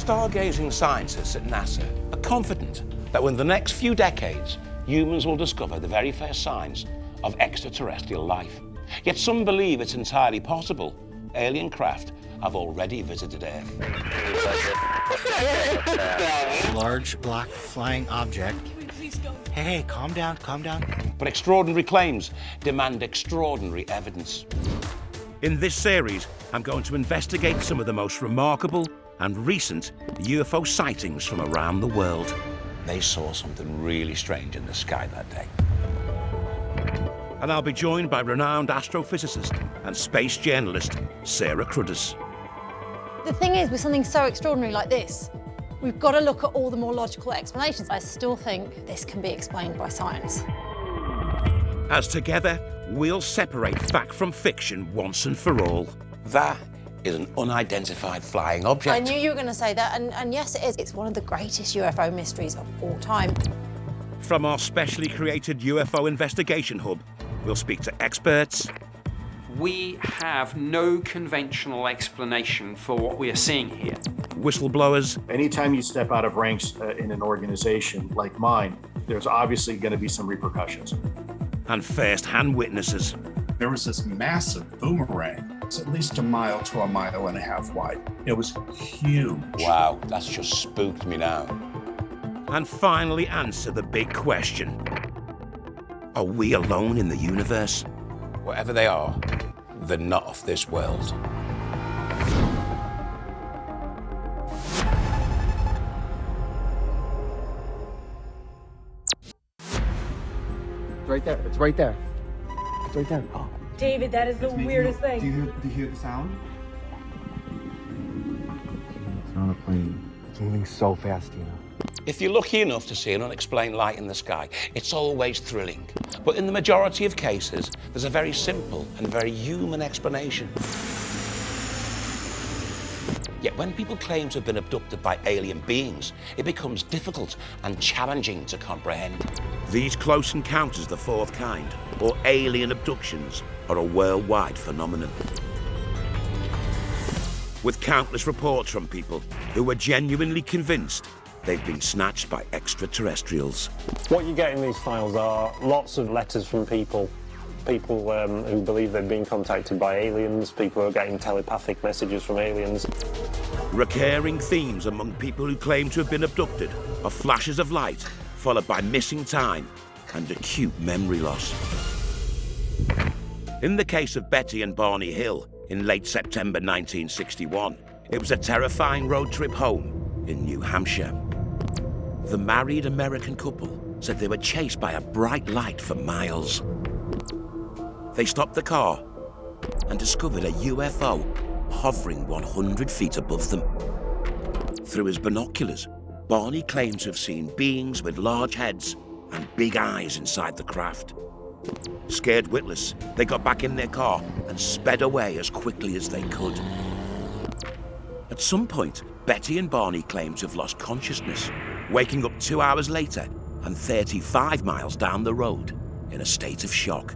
Stargazing scientists at NASA are confident that within the next few decades, humans will discover the very first signs of extraterrestrial life. Yet some believe it's entirely possible alien craft have already visited Earth. Large black flying object. Hey, calm down, calm down. But extraordinary claims demand extraordinary evidence. In this series, I'm going to investigate some of the most remarkable and recent UFO sightings from around the world. They saw something really strange in the sky that day. And I'll be joined by renowned astrophysicist and space journalist, Sarah Crudders. The thing is, with something so extraordinary like this, we've got to look at all the more logical explanations. I still think this can be explained by science. As together, we'll separate fact from fiction once and for all. That is an unidentified flying object. I knew you were going to say that, and yes, it is. It's one of the greatest UFO mysteries of all time. From our specially created UFO investigation hub, we'll speak to experts. We have no conventional explanation for what we are seeing here. Whistleblowers. Anytime you step out of ranks in an organization like mine, there's obviously going to be some repercussions. And first-hand witnesses. There was this massive boomerang. It's at least 1 mile to 1.5 miles wide. It was huge. Wow, that's just spooked me now. And finally answer the big question. Are we alone in the universe? Whatever they are, they're not of this world. Right there. It's right there. It's right there. Oh. David, that is the weirdest thing. Do you hear the sound? It's not a plane. It's moving so fast, you know. If you're lucky enough to see an unexplained light in the sky, it's always thrilling. But in the majority of cases, there's a very simple and very human explanation. Yet when people claim to have been abducted by alien beings, it becomes difficult and challenging to comprehend. These close encounters of the fourth kind, or alien abductions, are a worldwide phenomenon. With countless reports from people who are genuinely convinced they've been snatched by extraterrestrials. What you get in these files are lots of letters from people who believe they've been contacted by aliens, people who are getting telepathic messages from aliens. Recurring themes among people who claim to have been abducted are flashes of light, followed by missing time and acute memory loss. In the case of Betty and Barney Hill in late September 1961, it was a terrifying road trip home in New Hampshire. The married American couple said they were chased by a bright light for miles. They stopped the car and discovered a UFO hovering 100 feet above them. Through his binoculars, Barney claimed to have seen beings with large heads and big eyes inside the craft. Scared witless, they got back in their car and sped away as quickly as they could. At some point, Betty and Barney claimed to have lost consciousness, waking up 2 hours later and 35 miles down the road in a state of shock.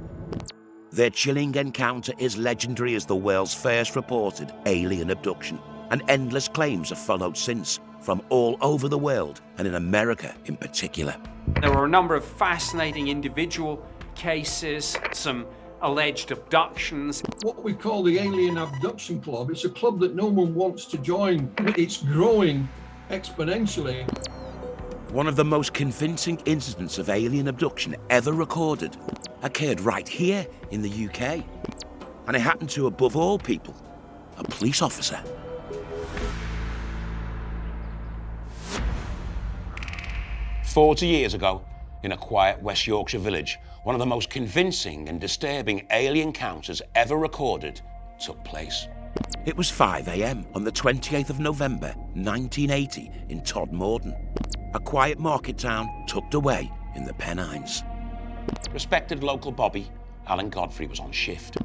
Their chilling encounter is legendary as the world's first reported alien abduction, and endless claims have followed since from all over the world, and in America in particular. There were a number of fascinating individual cases, some alleged abductions. What we call the Alien Abduction Club, it's a club that no one wants to join, but it's growing exponentially. One of the most convincing incidents of alien abduction ever recorded occurred right here in the UK. And it happened to, above all people, a police officer. "40 years ago, in a quiet West Yorkshire village, one of the most convincing and disturbing alien encounters ever recorded took place. It was 5 a.m. on the 28th of November, 1980, in Todmorden, a quiet market town tucked away in the Pennines. Respected local bobby, Alan Godfrey, was on shift.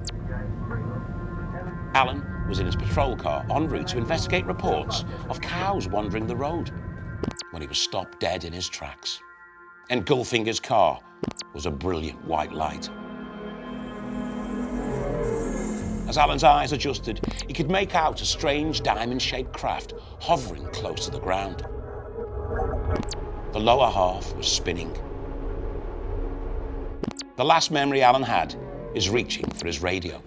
Alan was in his patrol car en route to investigate reports of cows wandering the road when he was stopped dead in his tracks. Engulfing his car was a brilliant white light. A As Alan's eyes adjusted, he could make out a strange diamond-shaped craft hovering close to the ground. The lower half was spinning. The last memory Alan had is reaching for his radio.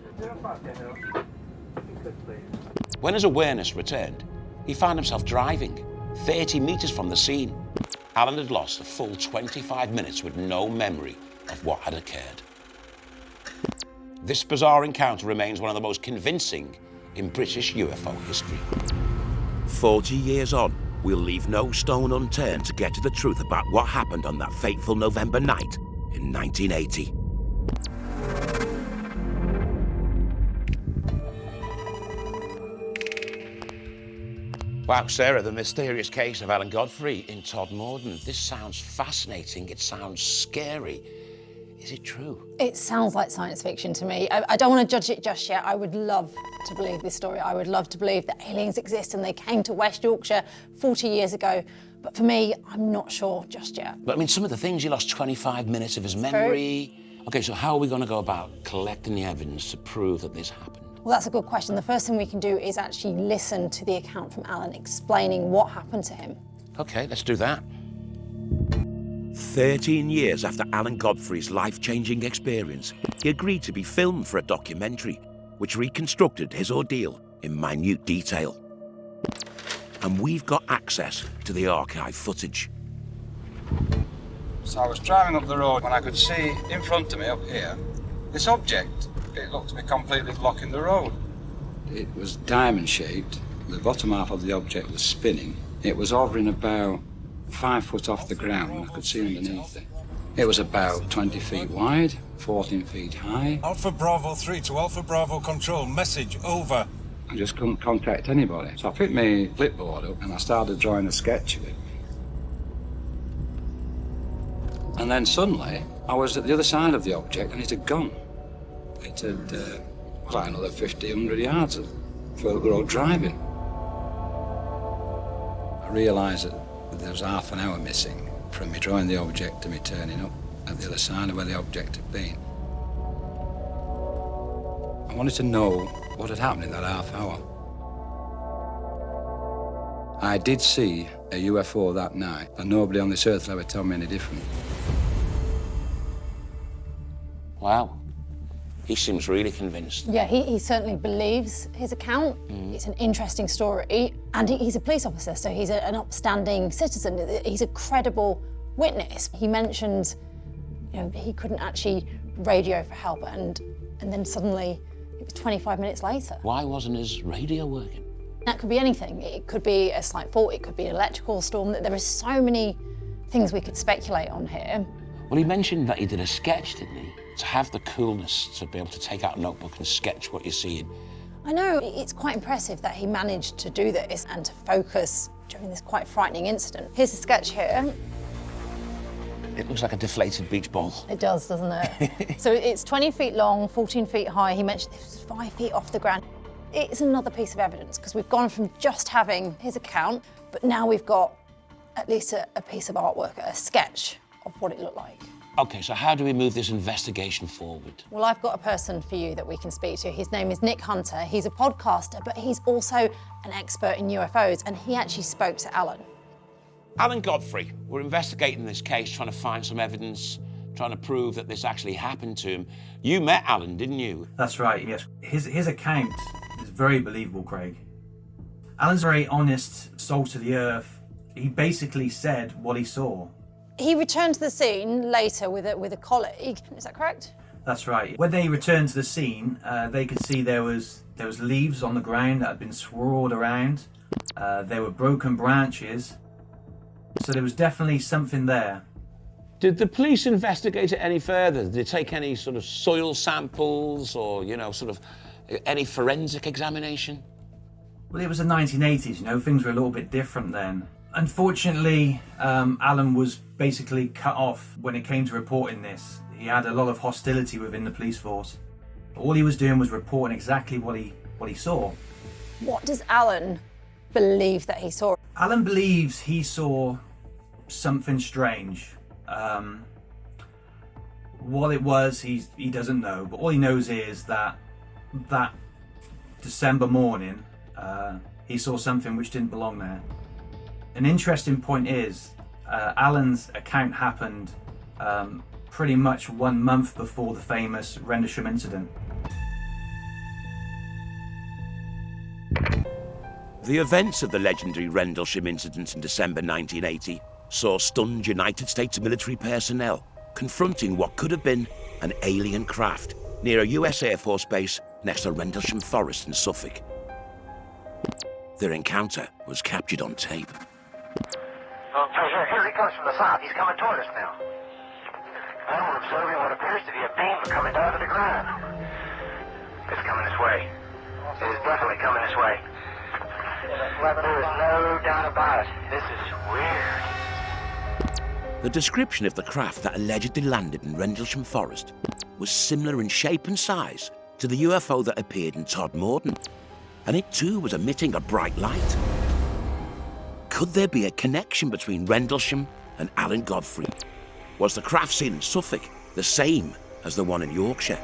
When his awareness returned, he found himself driving 30 meters from the scene. Alan had lost a full 25 minutes with no memory of what had occurred. This bizarre encounter remains one of the most convincing in British UFO history. 40 years on, we'll leave no stone unturned to get to the truth about what happened on that fateful November night in 1980. Wow, Sarah, the mysterious case of Alan Godfrey in Todmorden. This sounds fascinating. It sounds scary. Is it true? It sounds like science fiction to me. I don't want to judge it just yet. I would love to believe this story. I would love to believe that aliens exist and they came to West Yorkshire 40 years ago. But for me, I'm not sure just yet. But I mean, some of the things, he lost 25 minutes of his memory. Okay, so how are we going to go about collecting the evidence to prove that this happened? Well, that's a good question. The first thing we can do is actually listen to the account from Alan explaining what happened to him. Okay, let's do that. 13 years after Alan Godfrey's life-changing experience, he agreed to be filmed for a documentary which reconstructed his ordeal in minute detail. And we've got access to the archive footage. So I was driving up the road when I could see in front of me up here this object. It looked to be completely blocking the road. It was diamond-shaped. The bottom half of the object was spinning. It was hovering about 5 foot off the ground. I could see underneath it. It was about 20 feet wide, 14 feet high. Alpha Bravo 3 to Alpha Bravo Control. Message over. I just couldn't contact anybody. So I picked my clipboard up and I started drawing a sketch of it. And then suddenly, I was at the other side of the object and it had gone. It had like another 50, 100 yards of further road driving. I realised that there was half an hour missing from me drawing the object to me turning up at the other side of where the object had been. I wanted to know what had happened in that half hour. I did see a UFO that night, and nobody on this earth will ever tell me any different. Wow. He seems really convinced. Yeah, he certainly believes his account. It's an interesting story. And he's a police officer, so he's an upstanding citizen. He's a credible witness. He mentioned, you know, he couldn't actually radio for help, and then suddenly it was 25 minutes later. Why wasn't his radio working? That could be anything. It could be a slight fault, it could be an electrical storm. There are so many things we could speculate on here. Well, he mentioned that he did a sketch, didn't he? To have the coolness to be able to take out a notebook and sketch what you're seeing. I know, it's quite impressive that he managed to do this and to focus during this quite frightening incident. Here's a sketch here. It looks like a deflated beach ball. It does, doesn't it? So it's 20 feet long, 14 feet high. He mentioned it was 5 feet off the ground. It's another piece of evidence because we've gone from just having his account, but now we've got at least a piece of artwork, a sketch of what it looked like. Okay, so how do we move this investigation forward? Well, I've got a person for you that we can speak to. His name is Nick Hunter. He's a podcaster, but he's also an expert in UFOs, and he actually spoke to Alan. Alan Godfrey, we're investigating this case, trying to find some evidence, trying to prove that this actually happened to him. You met Alan, didn't you? That's right, yes. His account is very believable, Craig. Alan's a very honest, salt of the earth. He basically said what he saw. He returned to the scene later with a colleague, is that correct? That's right. When they returned to the scene, they could see there was leaves on the ground that had been swirled around. There were broken branches. So there was definitely something there. Did the police investigate it any further? Did they take any sort of soil samples or, you know, sort of any forensic examination? Well, it was the 1980s, you know, things were a little bit different then. Unfortunately, Alan was basically cut off when it came to reporting this. He had a lot of hostility within the police force. All he was doing was reporting exactly what he saw. What does Alan believe that he saw? Alan believes he saw something strange. What it was, he doesn't know, but all he knows is that December morning, he saw something which didn't belong there. An interesting point is, Alan's account happened pretty much 1 month before the famous Rendlesham incident. The events of the legendary Rendlesham incident in December 1980 saw stunned United States military personnel confronting what could have been an alien craft near a US Air Force base next to Rendlesham Forest in Suffolk. Their encounter was captured on tape. Oh, Treasure, here he comes from the south. He's coming toward us now. Now we're observing what appears to be a beam coming down to the ground. It's coming this way. It is definitely coming this way. There is no doubt about it. This is weird. The description of the craft that allegedly landed in Rendlesham Forest was similar in shape and size to the UFO that appeared in Todmorden, and it too was emitting a bright light. Could there be a connection between Rendlesham and Alan Godfrey? Was the craft seen in Suffolk the same as the one in Yorkshire?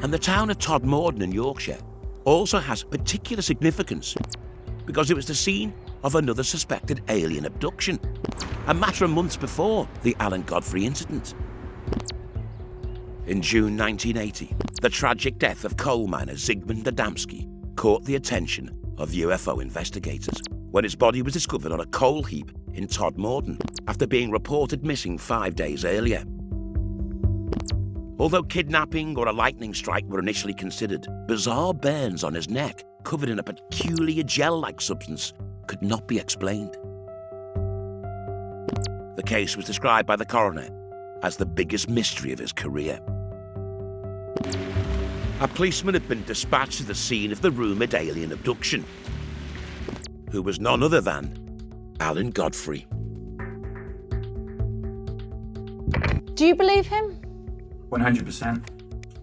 And the town of Todmorden in Yorkshire also has particular significance because it was the scene of another suspected alien abduction, a matter of months before the Alan Godfrey incident. In June 1980, the tragic death of coal miner Zygmunt Adamski caught the attention of UFO investigators when his body was discovered on a coal heap in Todmorden after being reported missing 5 days earlier. Although kidnapping or a lightning strike were initially considered, bizarre burns on his neck, covered in a peculiar gel-like substance, could not be explained. The case was described by the coroner as the biggest mystery of his career. A policeman had been dispatched to the scene of the rumoured alien abduction, who was none other than Alan Godfrey. Do you believe him? 100%.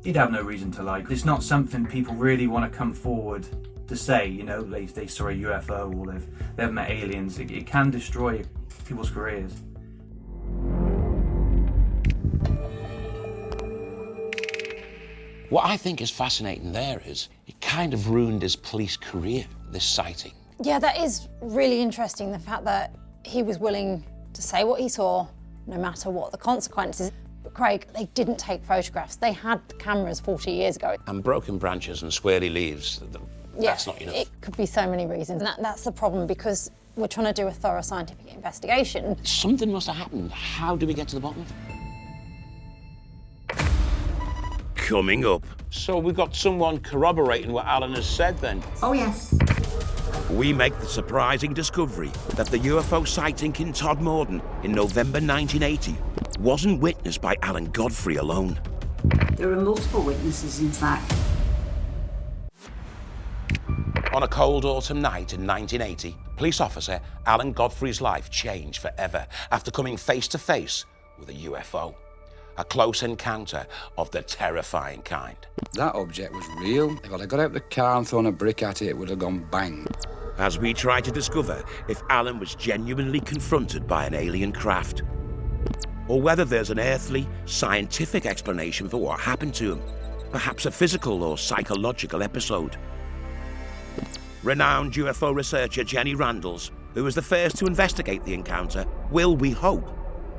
He'd have no reason to lie. It's not something people really want to come forward to say, you know, they saw a UFO or they've met aliens. It can destroy people's careers. What I think is fascinating there is it kind of ruined his police career, this sighting. Yeah, that is really interesting, the fact that he was willing to say what he saw, no matter what the consequences. But Craig, they didn't take photographs. They had cameras 40 years ago. And broken branches and squarey leaves, that's not enough. It could be so many reasons. And that's the problem, because we're trying to do a thorough scientific investigation. Something must have happened. How do we get to the bottom of it? Coming up. So we've got someone corroborating what Alan has said then? Oh, yes. We make the surprising discovery that the UFO sighting in Todmorden in November 1980 wasn't witnessed by Alan Godfrey alone. There are multiple witnesses, in fact. On a cold autumn night in 1980, police officer Alan Godfrey's life changed forever after coming face to face with a UFO. A close encounter of the terrifying kind. That object was real. If I'd have got out the car and thrown a brick at it, it would have gone bang. As we try to discover if Alan was genuinely confronted by an alien craft, or whether there's an earthly, scientific explanation for what happened to him, perhaps a physical or psychological episode. Renowned UFO researcher Jenny Randalls, who was the first to investigate the encounter, will, we hope,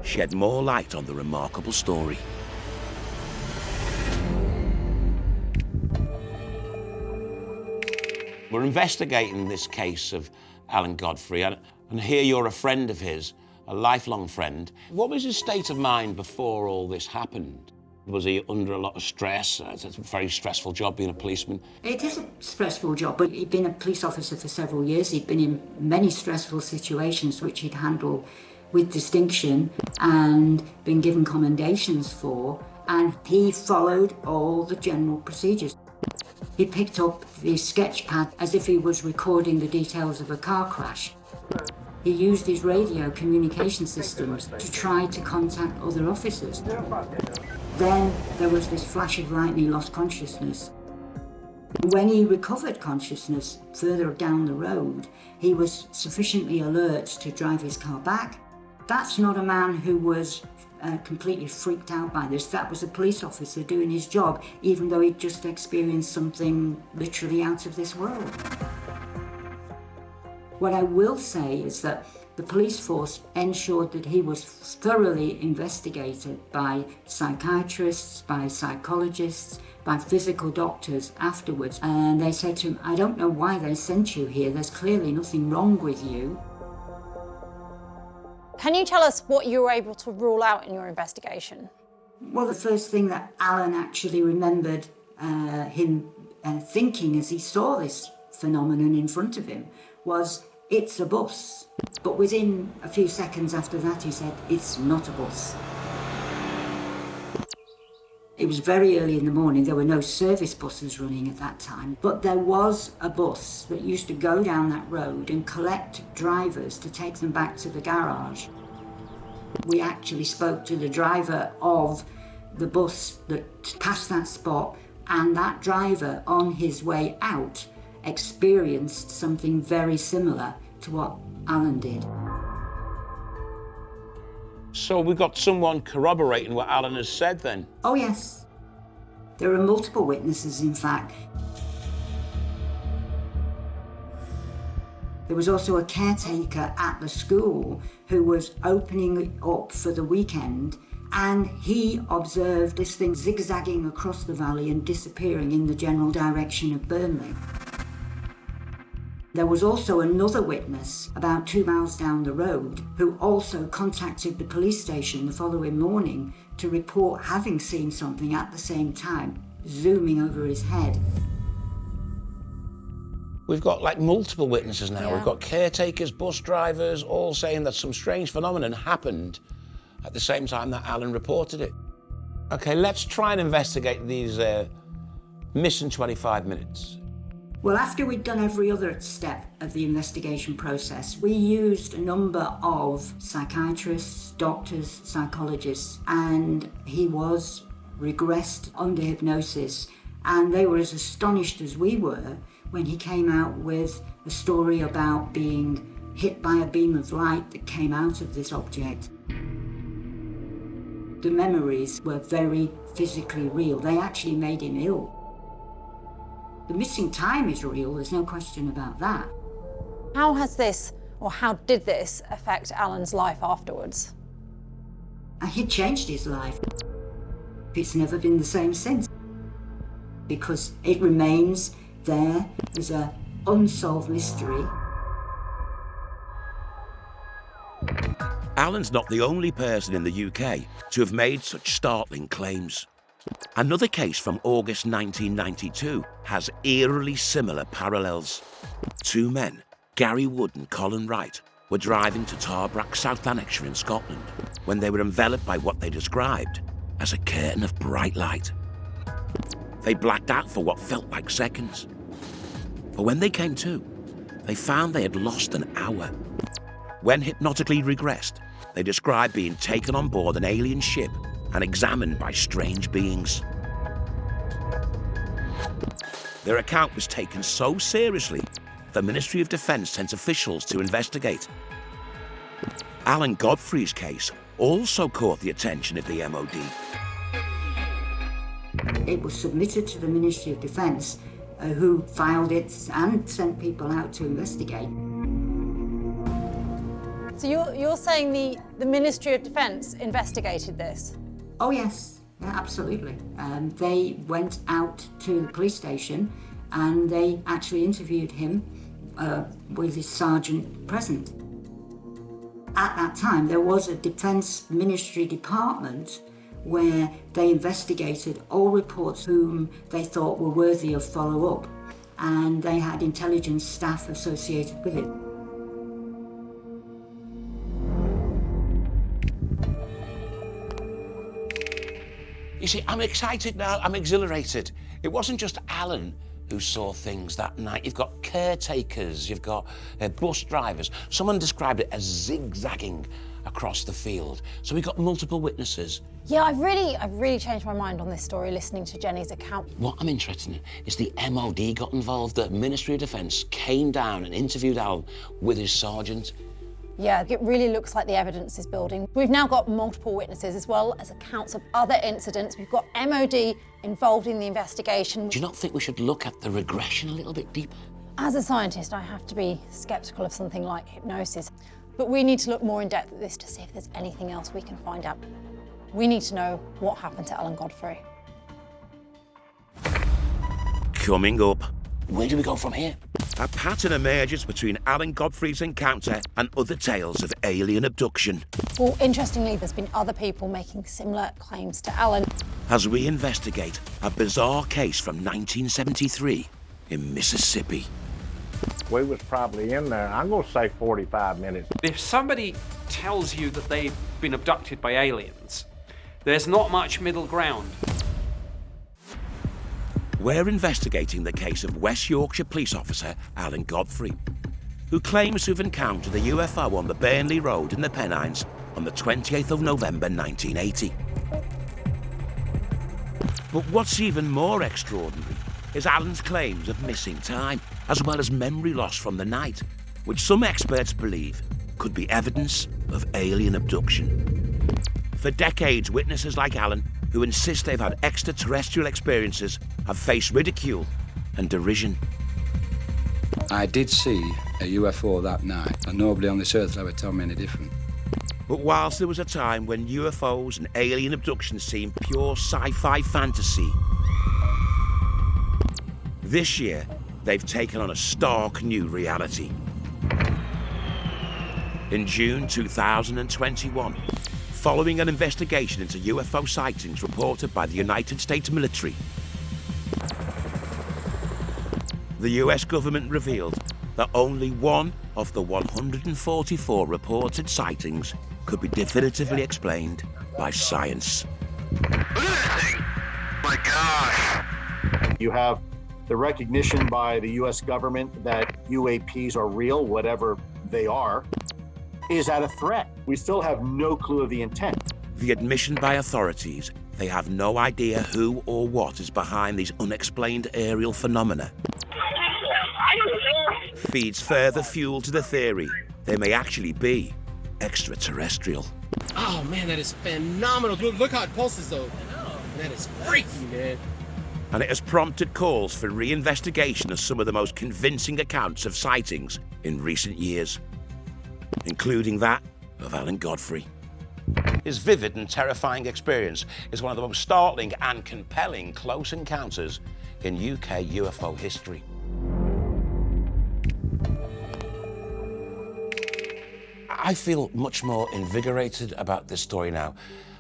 shed more light on the remarkable story. We're investigating this case of Alan Godfrey, and here you're a friend of his, a lifelong friend. What was his state of mind before all this happened? Was he under a lot of stress? It's a very stressful job being a policeman. It is a stressful job, but he'd been a police officer for several years. He'd been in many stressful situations which he'd handled with distinction and been given commendations for, and he followed all the general procedures. He picked up the sketch pad as if he was recording the details of a car crash. He used his radio communication systems to try to contact other officers. Then there was this flash of light and he lost consciousness. When he recovered consciousness further down the road, he was sufficiently alert to drive his car back That's not a man who was completely freaked out by this. That was a police officer doing his job, even though he'd just experienced something literally out of this world. What I will say is that the police force ensured that he was thoroughly investigated by psychiatrists, by psychologists, by physical doctors afterwards. And they said to him, I don't know why they sent you here. There's clearly nothing wrong with you. Can you tell us what you were able to rule out in your investigation? Well, the first thing that Alan actually remembered him thinking as he saw this phenomenon in front of him was, it's a bus. But within a few seconds after that, he said, it's not a bus. It was very early in the morning. There were no service buses running at that time, but there was a bus that used to go down that road and collect drivers to take them back to the garage. We actually spoke to the driver of the bus that passed that spot, and that driver on his way out experienced something very similar to what Alan did. So we've got someone corroborating what Alan has said then? Oh yes. There are multiple witnesses, in fact. There was also a caretaker at the school who was opening it up for the weekend, and he observed this thing zigzagging across the valley and disappearing in the general direction of Burnley. There was also another witness about 2 miles down the road who also contacted the police station the following morning to report having seen something at the same time, zooming over his head. We've got like multiple witnesses now. Yeah. We've got caretakers, bus drivers, all saying that some strange phenomenon happened at the same time that Alan reported it. Okay, let's try and investigate these missing 25 minutes. Well, after we'd done every other step of the investigation process, we used a number of psychiatrists, doctors, psychologists, and he was regressed under hypnosis. And they were as astonished as we were when he came out with a story about being hit by a beam of light that came out of this object. The memories were very physically real. They actually made him ill. The missing time is real, there's no question about that. How has this, or how did this, affect Alan's life afterwards? He changed his life. It's never been the same since, because it remains there as an unsolved mystery. Alan's not the only person in the UK to have made such startling claims. Another case from August 1992 has eerily similar parallels. Two men, Gary Wood and Colin Wright, were driving to Tarbrack, South Lanarkshire in Scotland when they were enveloped by what they described as a curtain of bright light. They blacked out for what felt like seconds. But when they came to, they found they had lost an hour. When hypnotically regressed, they described being taken on board an alien ship and examined by strange beings. Their account was taken so seriously, the Ministry of Defence sent officials to investigate. Alan Godfrey's case also caught the attention of the MOD. It was submitted to the Ministry of Defence, who filed it and sent people out to investigate. So you're saying the Ministry of Defence investigated this? Oh yes, yeah, absolutely. They went out to the police station and they actually interviewed him with his sergeant present. At that time, there was a Defence Ministry department where they investigated all reports whom they thought were worthy of follow-up, and they had intelligence staff associated with it. You see, I'm excited now, I'm exhilarated. It wasn't just Alan who saw things that night. You've got caretakers, you've got bus drivers. Someone described it as zigzagging across the field. So we've got multiple witnesses. Yeah, I've really changed my mind on this story listening to Jenny's account. What I'm interested in is the MOD got involved. The Ministry of Defence came down and interviewed Alan with his sergeant. Yeah, it really looks like the evidence is building. We've now got multiple witnesses as well as accounts of other incidents. We've got MOD involved in the investigation. Do you not think we should look at the regression a little bit deeper? As a scientist, I have to be sceptical of something like hypnosis, but we need to look more in depth at this to see if there's anything else we can find out. We need to know what happened to Alan Godfrey. Coming up. Where do we go from here? A pattern emerges between Alan Godfrey's encounter and other tales of alien abduction. Well, interestingly, there's been other people making similar claims to Alan. As we investigate a bizarre case from 1973 in Mississippi. We was probably in there, I'm going to say 45 minutes. If somebody tells you that they've been abducted by aliens, there's not much middle ground. We're investigating the case of West Yorkshire police officer Alan Godfrey, who claims to have encountered a UFO on the Burnley Road in the Pennines on the 28th of November 1980. But what's even more extraordinary is Alan's claims of missing time, as well as memory loss from the night, which some experts believe could be evidence of alien abduction. For decades, witnesses like Alan, who insist they've had extraterrestrial experiences, have faced ridicule and derision. I did see a UFO that night, and nobody on this earth ever told me any different. But whilst there was a time when UFOs and alien abductions seemed pure sci-fi fantasy, this year they've taken on a stark new reality. In June 2021, following an investigation into UFO sightings reported by the United States military, the US government revealed that only one of the 144 reported sightings could be definitively explained by science. Look at that thing! My gosh! You have the recognition by the US government that UAPs are real, whatever they are. Is that a threat? We still have no clue of the intent. The admission by authorities they have no idea who or what is behind these unexplained aerial phenomena feeds further fuel to the theory they may actually be extraterrestrial. Oh man, that is phenomenal. Look how it pulses though. That is freaky, man. And it has prompted calls for re-investigation of some of the most convincing accounts of sightings in recent years, including that of Alan Godfrey. His vivid and terrifying experience is one of the most startling and compelling close encounters in UK UFO history. I feel much more invigorated about this story now.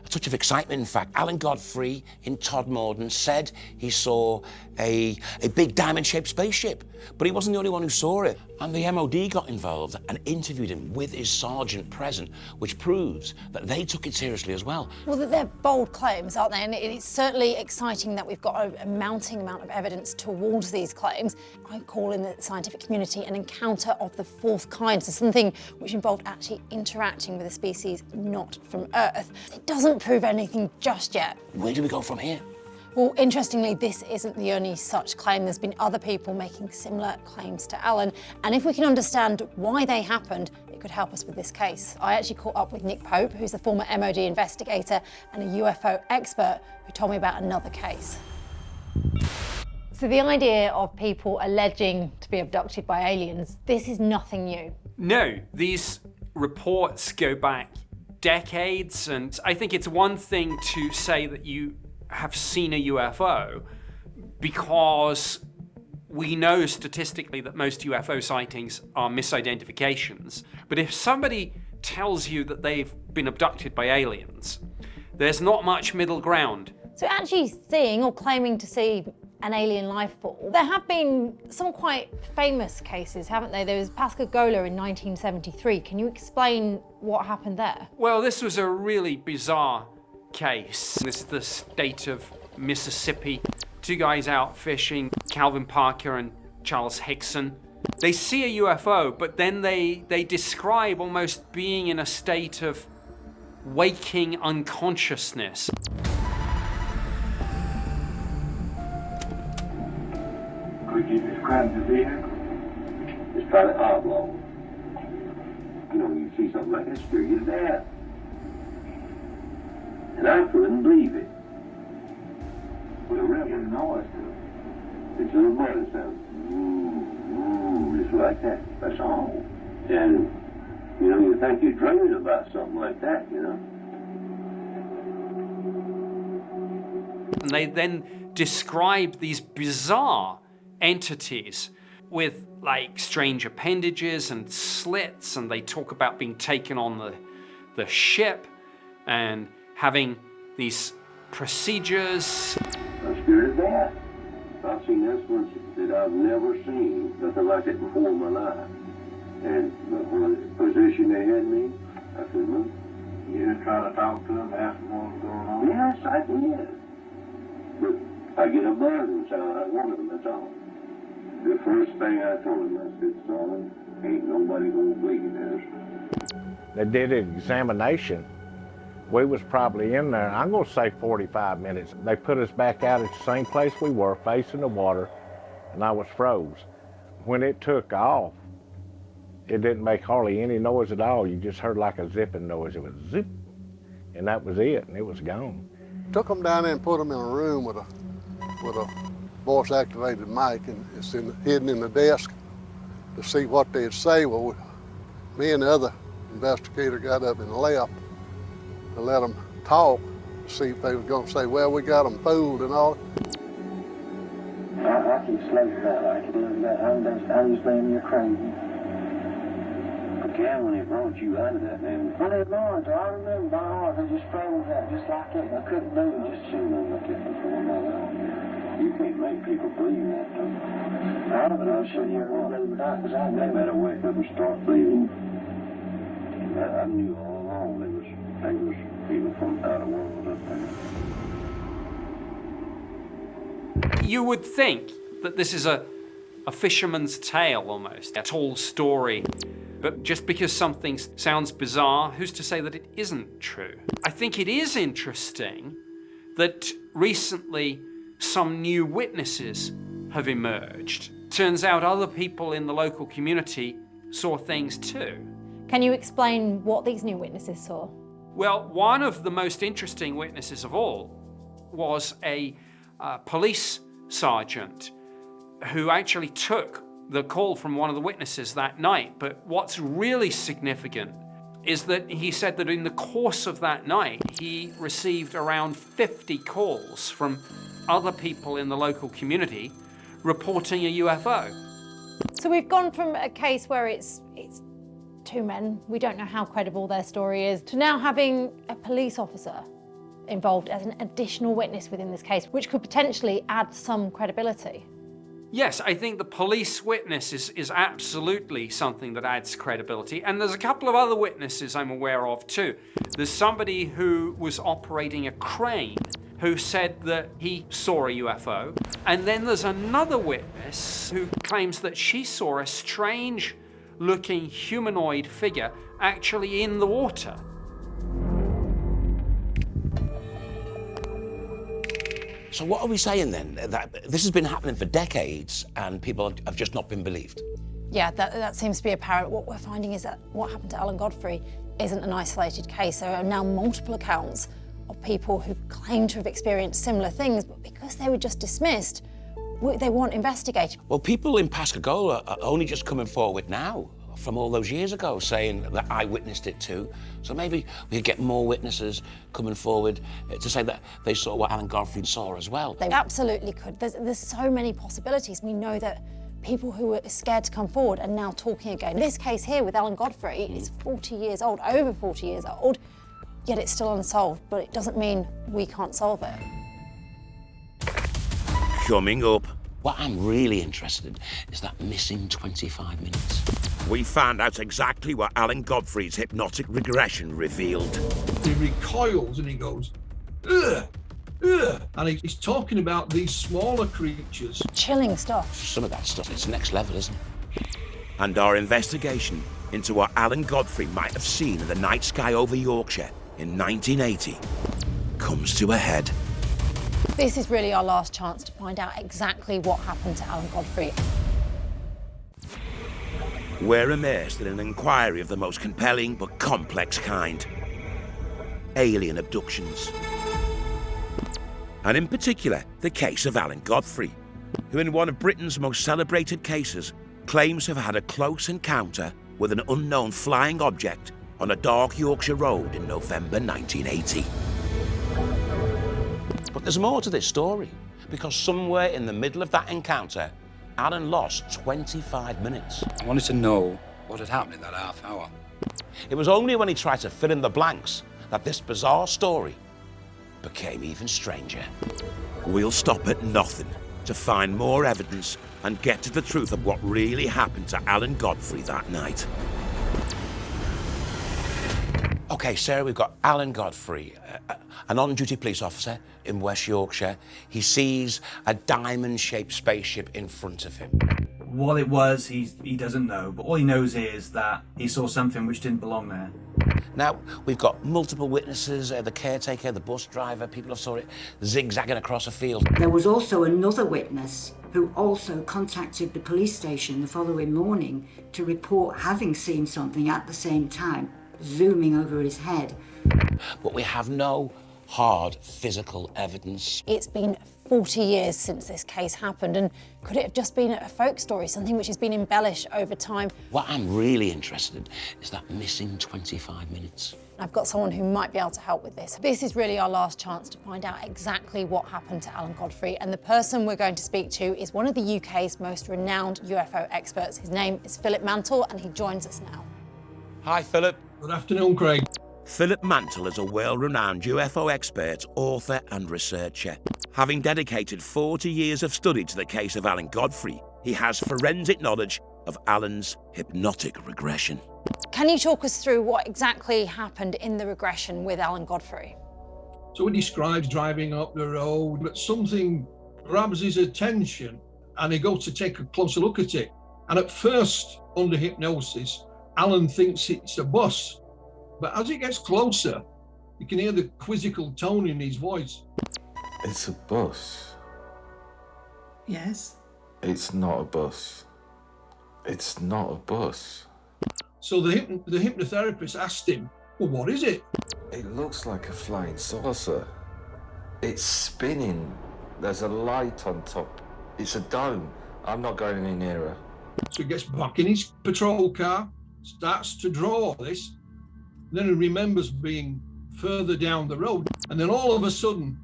A touch of excitement, in fact. Alan Godfrey in Todmorden said he saw a big diamond-shaped spaceship, but he wasn't the only one who saw it. And the MOD got involved and interviewed him with his sergeant present, which proves that they took it seriously as well. Well, they're bold claims, aren't they? And it's certainly exciting that we've got a mounting amount of evidence towards these claims. I call in the scientific community an encounter of the fourth kind, so something which involved actually interacting with a species not from Earth. It doesn't prove anything just yet. Where do we go from here? Well, interestingly, this isn't the only such claim. There's been other people making similar claims to Alan, and if we can understand why they happened, it could help us with this case. I actually caught up with Nick Pope, who's the former MOD investigator and a UFO expert, who told me about another case. So the idea of people alleging to be abducted by aliens, this is nothing new. No, these reports go back decades, and I think it's one thing to say that you have seen a UFO because we know statistically that most UFO sightings are misidentifications. But if somebody tells you that they've been abducted by aliens, there's not much middle ground. So actually seeing or claiming to see an alien life form, there have been some quite famous cases, haven't they? There was Pascagoula in 1973. Can you explain what happened there? Well, this was a really bizarre case. This is the state of Mississippi. Two guys out fishing, Calvin Parker and Charles Hickson. They see a UFO, but then they describe almost being in a state of waking unconsciousness. Could you describe the vehicle? It's probably oblong. You know, you see something like that, scare you to death. And I couldn't believe it. With a regular noise to it. It's a little buzz sound. Just like that. That's all. And, you know, you think you're dreaming about something like that, you know. And they then describe these bizarre entities with like strange appendages and slits, and they talk about being taken on the ship and having these procedures. I'm scared of that. I've seen instruments that I've never seen, nothing like that before in my life. And the position they had me, I couldn't move. You didn't try to talk to them, ask them what was going on? Yes, I did. But I get a buzz inside, I wanted them, that's all. The first thing I told him, I said, son, ain't nobody gonna believe this. They did an examination. We was probably in there, I'm gonna say 45 minutes. They put us back out at the same place we were, facing the water, and I was froze. When it took off, it didn't make hardly any noise at all. You just heard like a zipping noise. It was zip, and that was it, and it was gone. Took them down there and put them in a room with a voice-activated mic, and it's hidden in the desk to see what they'd say. Well, me and the other investigator got up and left to let them talk, to see if they were going to say, well, we got them fooled and all. I keep sleeping that like it is. How you saying you're crazy? But Ken, when he brought you out of that, man. When they brought I remember by heart, I just froze out just like it. I couldn't do it. Just seen them like it before my life. You can't make people believe that, though. But I'm sure you won't believe it, because I better wake up and start believing. I knew all along they was people from out of the world up there. You would think that this is a fisherman's tale almost, a tall story. But just because something sounds bizarre, who's to say that it isn't true? I think it is interesting that recently some new witnesses have emerged. Turns out other people in the local community saw things too. Can you explain what these new witnesses saw? Well, one of the most interesting witnesses of all was a police sergeant who actually took the call from one of the witnesses that night. But what's really significant is that he said that in the course of that night, he received around 50 calls from other people in the local community reporting a UFO. So we've gone from a case where it's two men, we don't know how credible their story is, to now having a police officer involved as an additional witness within this case, which could potentially add some credibility. Yes, I think the police witness is absolutely something that adds credibility. And there's a couple of other witnesses I'm aware of too. There's somebody who was operating a crane who said that he saw a UFO. And then there's another witness who claims that she saw a strange looking humanoid figure actually in the water. So what are we saying then? That this has been happening for decades and people have just not been believed? Yeah, that seems to be apparent. What we're finding is that what happened to Alan Godfrey isn't an isolated case. There are now multiple accounts of people who claim to have experienced similar things, but because they were just dismissed, they weren't investigated. Well, people in Pascagoula are only just coming forward now from all those years ago saying that I witnessed it too. So maybe we could get more witnesses coming forward to say that they saw what Alan Godfrey saw as well. They absolutely could. There's so many possibilities. We know that people who were scared to come forward are now talking again. This case here with Alan Godfrey is 40 years old, over 40 years old, yet it's still unsolved, but it doesn't mean we can't solve it. Coming up. What I'm really interested in is that missing 25 minutes. We found out exactly what Alan Godfrey's hypnotic regression revealed. He recoils and he goes, ugh, ugh. And he's talking about these smaller creatures. Chilling stuff. Some of that stuff, it's next level, isn't it? And our investigation into what Alan Godfrey might have seen in the night sky over Yorkshire in 1980 comes to a head. This is really our last chance to find out exactly what happened to Alan Godfrey. we're immersed in an inquiry of the most compelling but complex kind. Alien abductions. And in particular, the case of Alan Godfrey, who in one of Britain's most celebrated cases claims to have had a close encounter with an unknown flying object on a dark Yorkshire road in November 1980. But there's more to this story, because somewhere in the middle of that encounter, Alan lost 25 minutes. I wanted to know what had happened in that half hour. It was only when he tried to fill in the blanks that this bizarre story became even stranger. We'll stop at nothing to find more evidence and get to the truth of what really happened to Alan Godfrey that night. OK, Sarah, we've got Alan Godfrey, an on-duty police officer in West Yorkshire. He sees a diamond-shaped spaceship in front of him. What it was, he doesn't know, but all he knows is that he saw something which didn't belong there. Now, we've got multiple witnesses, the caretaker, the bus driver, people have saw it zigzagging across a field. There was also another witness who also contacted the police station the following morning to report having seen something at the same time, zooming over his head. But we have no hard physical evidence. It's been 40 years since this case happened, and could it have just been a folk story, something which has been embellished over time? What I'm really interested in is that missing 25 minutes. I've got someone who might be able to help with this. This is really our last chance to find out exactly what happened to Alan Godfrey, and the person we're going to speak to is one of the UK's most renowned UFO experts. His name is Philip Mantle, and he joins us now. Hi, Philip. Good afternoon, Craig. Philip Mantle is a well-renowned UFO expert, author and researcher. Having dedicated 40 years of study to the case of Alan Godfrey, he has forensic knowledge of Alan's hypnotic regression. Can you talk us through what exactly happened in the regression with Alan Godfrey? So he describes driving up the road, but something grabs his attention and he goes to take a closer look at it. And at first, under hypnosis, Alan thinks it's a bus. But as he gets closer, you can hear the quizzical tone in his voice. It's a bus. Yes. It's not a bus. It's not a bus. So the hypnotherapist asked him, well, what is it? It looks like a flying saucer. It's spinning. There's a light on top. It's a dome. I'm not going any nearer. So he gets back in his patrol car, starts to draw all this. Then he remembers being further down the road. And then all of a sudden,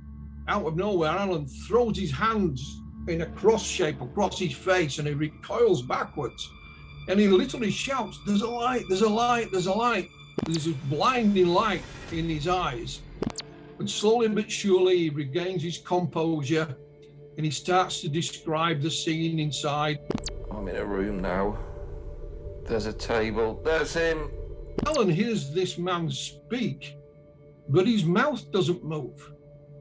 out of nowhere, Alan throws his hands in a cross shape across his face and he recoils backwards. And he literally shouts, there's a light, there's a light, there's a light. There's this blinding light in his eyes. But slowly but surely, he regains his composure and he starts to describe the scene inside. I'm in a room now. There's a table. There's him. Alan hears this man speak, but his mouth doesn't move.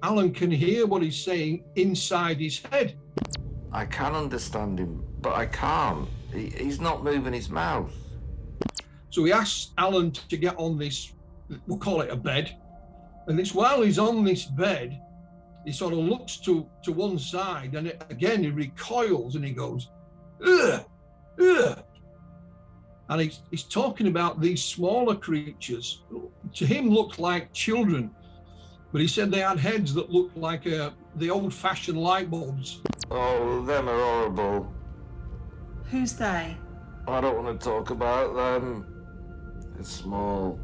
Alan can hear what he's saying inside his head. I can understand him, but I can't. He's not moving his mouth. So he asks Alan to get on this, we'll call it a bed. And it's while he's on this bed, he sort of looks to one side and again he recoils and he goes, ugh, ugh. And he's talking about these smaller creatures. To him, looked like children. But he said they had heads that looked like the old-fashioned light bulbs. Oh, them are horrible. Who's they? I don't want to talk about them. They're small.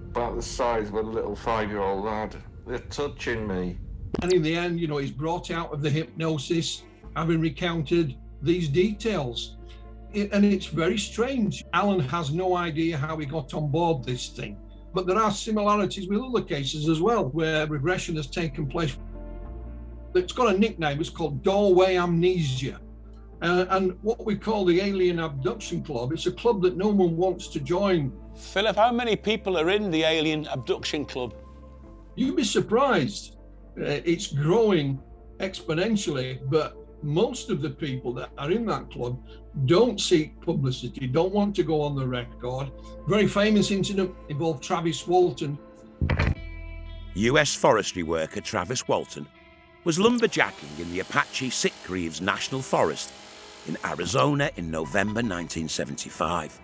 About the size of a little 5-year-old lad. They're touching me. And in the end, you know, he's brought out of the hypnosis, having recounted these details. And it's very strange. Alan has no idea how he got on board this thing. But there are similarities with other cases as well, where regression has taken place. It's got a nickname, it's called doorway amnesia. And what we call the Alien Abduction Club, it's a club that no one wants to join. Philip, how many people are in the Alien Abduction Club? You'd be surprised. It's growing exponentially, but most of the people that are in that club don't seek publicity, don't want to go on the record. Very famous incident involved Travis Walton. US forestry worker Travis Walton was lumberjacking in the Apache Sitgreaves National Forest in Arizona in November 1975,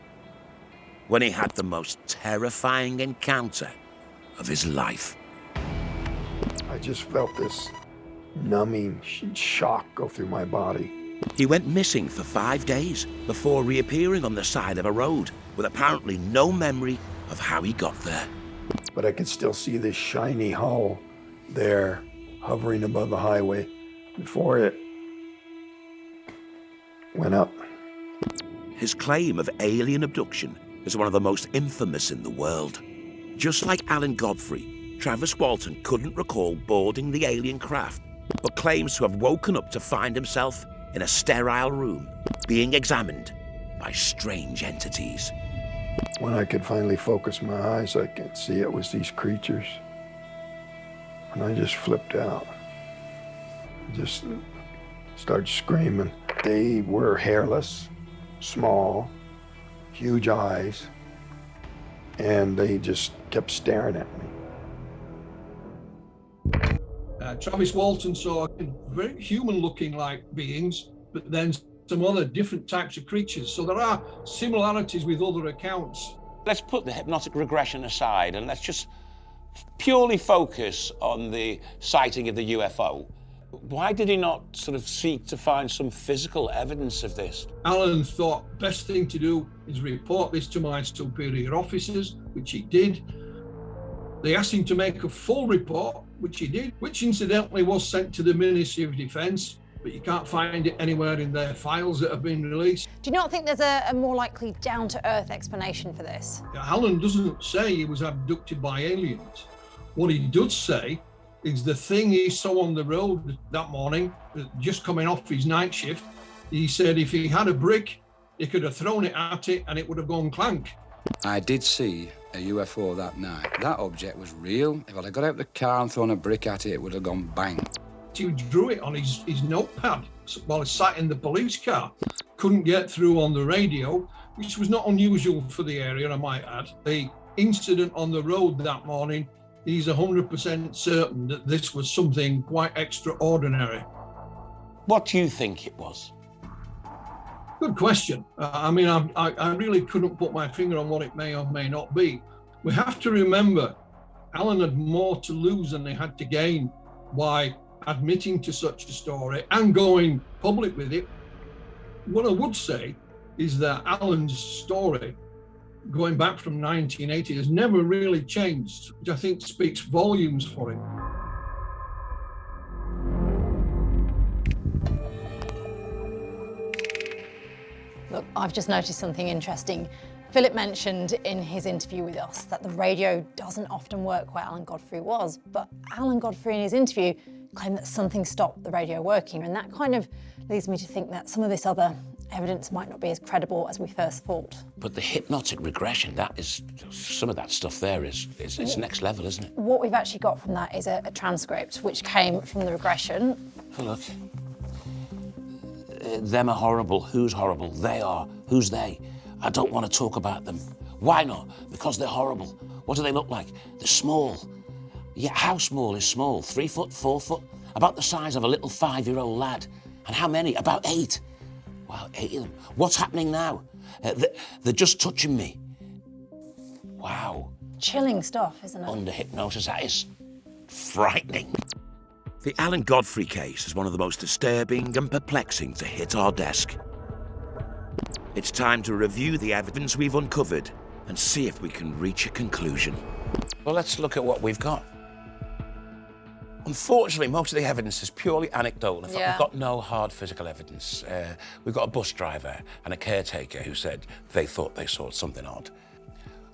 when he had the most terrifying encounter of his life. I just felt this numbing shock go through my body. He went missing for 5 days before reappearing on the side of a road with apparently no memory of how he got there. But I could still see this shiny hull there hovering above the highway before it went up. His claim of alien abduction is one of the most infamous in the world. Just like Alan Godfrey, Travis Walton couldn't recall boarding the alien craft, but claims to have woken up to find himself in a sterile room, being examined by strange entities. When I could finally focus my eyes, I could see it was these creatures. And I just flipped out. Just started screaming. They were hairless, small, huge eyes, and they just kept staring at me. Travis Walton saw very human-looking like beings, but then some other different types of creatures. So there are similarities with other accounts. Let's put the hypnotic regression aside and let's just purely focus on the sighting of the UFO. Why did he not sort of seek to find some physical evidence of this? Alan thought best thing to do is report this to my superior officers, which he did. They asked him to make a full report, which he did, which incidentally was sent to the Ministry of Defence, but you can't find it anywhere in their files that have been released. Do you not think there's a more likely down-to-earth explanation for this? Alan doesn't say he was abducted by aliens. What he does say is the thing he saw on the road that morning, just coming off his night shift, he said if he had a brick, he could have thrown it at it and it would have gone clank. I did see a UFO that night. That object was real. If I'd have got out of the car and thrown a brick at it, it would have gone bang. He drew it on his notepad while he sat in the police car. Couldn't get through on the radio, which was not unusual for the area, I might add. The incident on the road that morning, he's 100% certain that this was something quite extraordinary. What do you think it was? Good question. I mean, I really couldn't put my finger on what it may or may not be. We have to remember, Alan had more to lose than they had to gain by admitting to such a story and going public with it. What I would say is that Alan's story, going back from 1980, has never really changed, which I think speaks volumes for him. Look, I've just noticed something interesting. Philip mentioned in his interview with us that the radio doesn't often work where Alan Godfrey was, but Alan Godfrey in his interview claimed that something stopped the radio working, and that kind of leads me to think that some of this other evidence might not be as credible as we first thought. But the hypnotic regression, that is, some of that stuff there is it's next level, isn't it? What we've actually got from that is a transcript which came from the regression. Oh, look. Them are horrible. Who's horrible? They are. Who's they? I don't want to talk about them. Why not? Because they're horrible. What do they look like? They're small. Yeah, how small is small? 3 foot, 4 foot? About the size of a little 5-year-old lad. And how many? About 8. Wow, 8 of them. What's happening now? They're just touching me. Wow. Chilling stuff, isn't it? Under hypnosis, that is frightening. The Alan Godfrey case is one of the most disturbing and perplexing to hit our desk. It's time to review the evidence we've uncovered and see if we can reach a conclusion. Well, let's look at what we've got. Unfortunately, most of the evidence is purely anecdotal. In fact, we've got no hard physical evidence. We've got a bus driver and a caretaker who said they thought they saw something odd.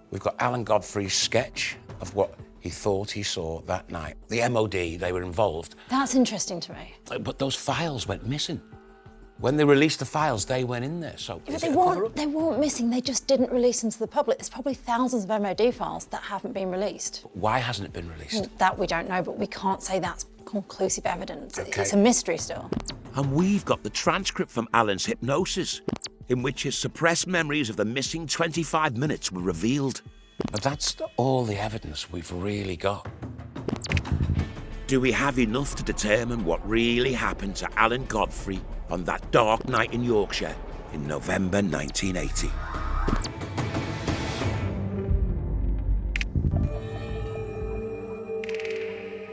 We've got Alan Godfrey's sketch of what he thought he saw that night. The MOD, they were involved. That's interesting to me. But those files went missing. When they released the files, they went in there, so... Yeah, but they weren't missing, they just didn't release them to the public. There's probably thousands of MOD files that haven't been released. Why hasn't it been released? Well, that we don't know, but we can't say that's conclusive evidence. Okay. It's a mystery still. And we've got the transcript from Alan's hypnosis, in which his suppressed memories of the missing 25 minutes were revealed. But that's all the evidence we've really got. do we have enough to determine what really happened to Alan Godfrey on that dark night in Yorkshire in November 1980?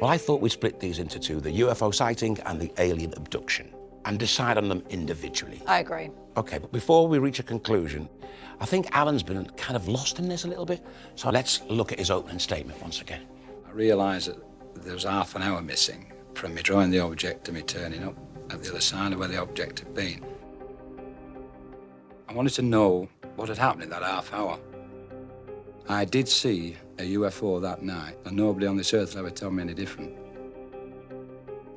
Well, I thought we'd split these into two, the UFO sighting and the alien abduction, and decide on them individually. I agree. Okay, but before we reach a conclusion, I think Alan's been kind of lost in this a little bit, so let's look at his opening statement once again. I realised that there was half an hour missing from me drawing the object to me turning up at the other side of where the object had been. I wanted to know what had happened in that half hour. I did see a UFO that night, and nobody on this earth will ever tell me any different.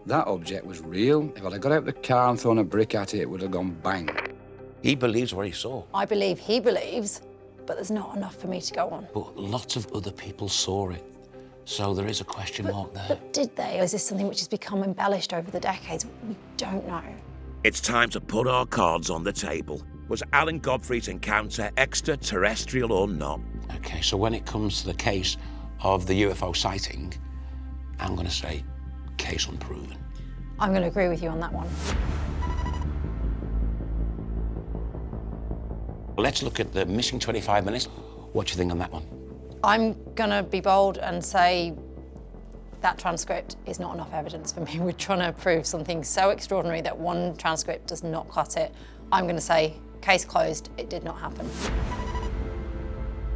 That object was real. If I'd have got out of the car and thrown a brick at it, it would have gone bang. He believes what he saw. I believe he believes, but there's not enough for me to go on. But lots of other people saw it, so there is a question mark there. But did they? Or is this something which has become embellished over the decades? We don't know. It's time to put our cards on the table. Was Alan Godfrey's encounter extraterrestrial or not? Okay, so when it comes to the case of the UFO sighting, I'm going to say case unproven. I'm going to agree with you on that one. Let's look at the missing 25 minutes. What do you think on that one? I'm going to be bold and say that transcript is not enough evidence for me. We're trying to prove something so extraordinary that one transcript does not cut it. I'm going to say case closed, it did not happen.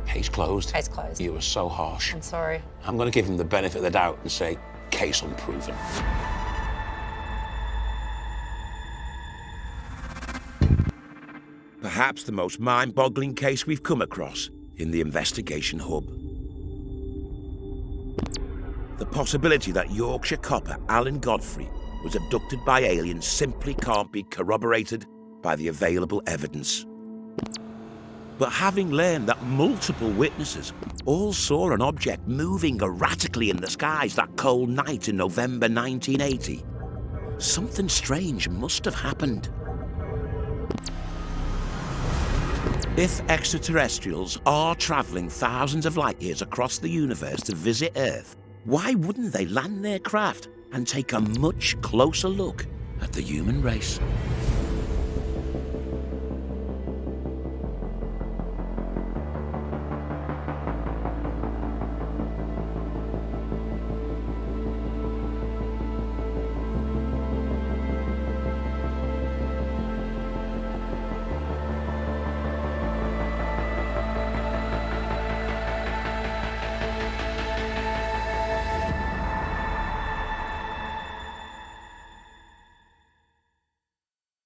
Case closed? Case closed. You were so harsh. I'm sorry. I'm going to give him the benefit of the doubt and say case unproven. Perhaps the most mind-boggling case we've come across in the investigation hub. The possibility that Yorkshire copper Alan Godfrey was abducted by aliens simply can't be corroborated by the available evidence. But having learned that multiple witnesses all saw an object moving erratically in the skies that cold night in November 1980, something strange must have happened. If extraterrestrials are travelling thousands of light years across the universe to visit Earth, why wouldn't they land their craft and take a much closer look at the human race?